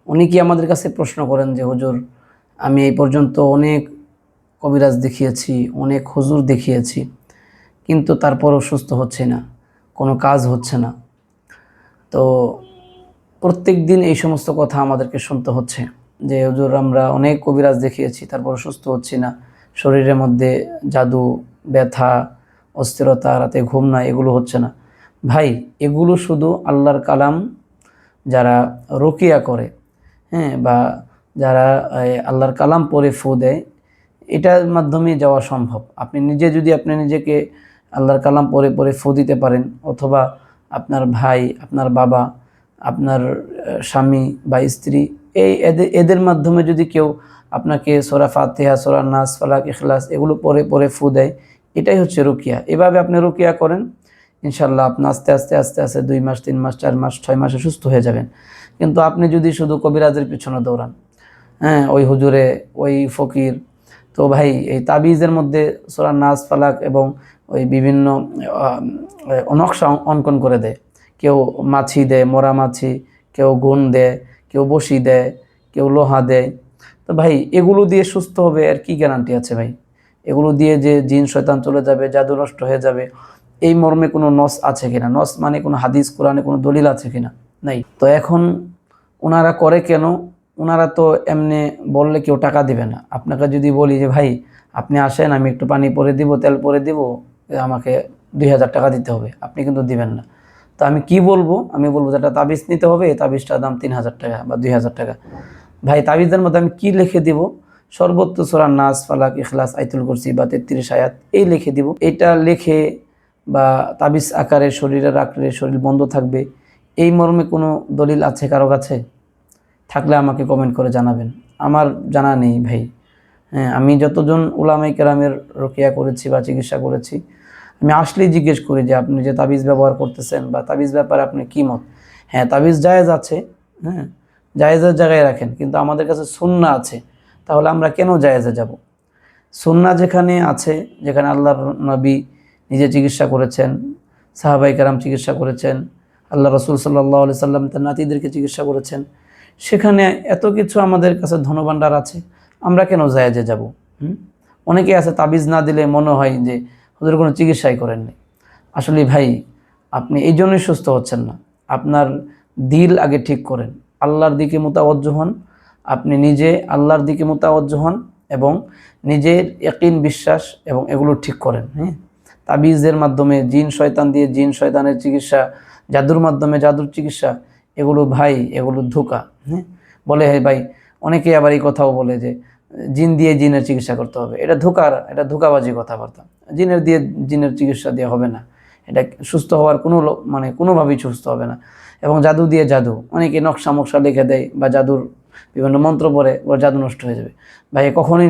উনি কি আমাদের কাছে প্রশ্ন করেন যে হুজুর, আমি এই পর্যন্ত অনেক কবিরাজ দেখিয়েছি, অনেক হুজুর দেখিয়েছি, কিন্তু তারপরও সুস্থ হচ্ছে না, কোনো কাজ হচ্ছে না। তো প্রত্যেক দিন এই সমস্ত কথা আমাদেরকে শুনতে হচ্ছে যে হুজুর, আমরা অনেক কবিরাজ দেখিয়েছি, তারপর সুস্থ হচ্ছি না, শরীরের মধ্যে জাদু, ব্যথা, অস্থিরতা, রাতে ঘুম নাই, এগুলো হচ্ছে না। ভাই, এগুলো শুধু আল্লাহর কালাম যারা রুকিয়া করে, হ্যাঁ, বা যারা আল্লাহর কালাম পড়ে ফু দেয়, এটার মাধ্যমে যাওয়া সম্ভব। আপনি নিজে যদি আপনি নিজেকে আল্লাহর কালাম পড়ে পড়ে ফু দিতে পারেন, অথবা আপনার ভাই, আপনার বাবা, আপনার স্বামী বা স্ত্রী, এদের এদের মাধ্যমে যদি কেউ আপনাকে সূরা ফাতিহা, সূরা নাস, ফালাক, ইখলাস এগুলো পড়ে পড়ে ফু দেয়, এটাই হচ্ছে রুকিয়া। এভাবে আপনি রুকিয়া করেন, ইনশাল্লাহ আপনি আস্তে আস্তে আস্তে আস্তে 2 মাস, 3 মাস, 4 মাস, 6 মাসে সুস্থ হয়ে যাবেন। কিন্তু আপনি যদি শুধু কবিরাজের পিছনে দৌড়ান, হ্যাঁ, ওই হুজুরে, ওই ফকির, তো ভাই এই তাবিজের মধ্যে সূরা নাস, ফালাক এবং ওই বিভিন্ন নকশা অঙ্কন করে দেয়। কেউ মাছি দেয়, মরা মাছি, কেউ গুণ দেয়, কেউ বসি দেয়, কেউ লোহা দেয়। তো ভাই এগুলো দিয়ে সুস্থ হবে আর কি গ্যারান্টি আছে ভাই? এগুলো দিয়ে যে জিন শয়তান চলে যাবে, জাদু নষ্ট হয়ে যাবে, এই মর্মে কোনো নস আছে কিনা? নস মানে কোনো হাদিস কোরআনে কোনো দলিল আছে কিনা? নাই। তো এখন ওনারা করে কেন? ওনারা তো এমনি বললে কেউ টাকা দিবে না। আপনাকে যদি বলি যে ভাই আপনি আসেন, আমি একটু পানি পরে দিব, তেল পরে দিব, আমাকে 2000 টাকা দিতে হবে, আপনি কিন্তু দিবেন না। তো আমি কি বলবো? আমি বলবো যে একটা তাবিজ নিতে হবে, এই তাবিজটার দাম 3000 টাকা বা 2000 টাকা। ভাই তাবিজের মধ্যে আমি কি লিখে দিব? সর্বোচ্চ সূরা নাস, ফালাক, ইখলাস, আয়াতুল কুরসি বা 33 আয়াত এই লিখে দিব। এটা লিখে বা তাবিজ আকারে শরীরে রাখলে শরীর বন্ধ থাকবে, এই মর্মে কোনো দলিল আছে কারো কাছে? থাকলে আমাকে কমেন্ট করে জানাবেন। আমার জানা নেই ভাই। হ্যাঁ, আমি যতজন উলামায়ে কেরামের রুকিয়া করেছি বা চিকিৎসা করেছি, আমি আসলেই জিজ্ঞেস করি যে আপনি যে তাবিজ ব্যবহার করতেছেন বা তাবিজ ব্যাপারে আপনার কী মত? হ্যাঁ, তাবিজ জায়েজ আছে, হ্যাঁ, জায়েজের জায়গায় রাখেন, কিন্তু আমাদের কাছে সুন্নাহ আছে, তাহলে আমরা কেন জায়েজে যাব? সুন্নাহ যেখানে আছে, যেখানে আল্লাহর নবী নিজে চিকিৎসা করেছেন, সাহাবায়ে কেরাম চিকিৎসা করেছেন, আল্লাহ রাসূল সাল্লাল্লাহু আলাইহি সাল্লাম তার নাতিদেরকে চিকিৎসা করেছেন, সেখানে এত কিছু আমাদের কাছে ধনভাণ্ডার আছে, আমরা কেন জায়েজে যাব? অনেকে আছে তাবিজ না দিলে মনে হয় যে হুজুর কোনো চিকিৎসাই করেননি। আসলে ভাই, আপনি এই জন্যই সুস্থ হচ্ছেন না। আপনার দিল আগে ঠিক করেন, আল্লাহর দিকে মুতাওয়াজ্জহ হন। আপনি নিজে আল্লাহর দিকে মুতাওয়াজ্জহ হন এবং নিজের ইয়াকিন, বিশ্বাস এবং এগুলো ঠিক করেন। হ্যাঁ, তাবিজের মাধ্যমে জিন শয়তান দিয়ে জিন শয়তানের চিকিৎসা, জাদুর মাধ্যমে জাদুর চিকিৎসা, এগুলো ভাই এগুলো ধোঁকা। হ্যাঁ, বলে হে ভাই, অনেকে আবার এই কথাও বলে যে জিন দিয়ে জিনের চিকিৎসা করতে হবে। এটা এটা ধোঁকাবাজি কথাবার্তা। জিনের দিয়ে জিনের চিকিৎসা দিয়ে হবে না। এটা সুস্থ হওয়ার কোনো মানে কোনোভাবেই সুস্থ হবে না। এবং জাদু দিয়ে জাদু, অনেকে নকশা মকশা লিখে দেয় বা জাদুর বিভিন্ন মন্ত্র পড়ে, ওর জাদু নষ্ট হয়ে যাবে। ভাই কখনোই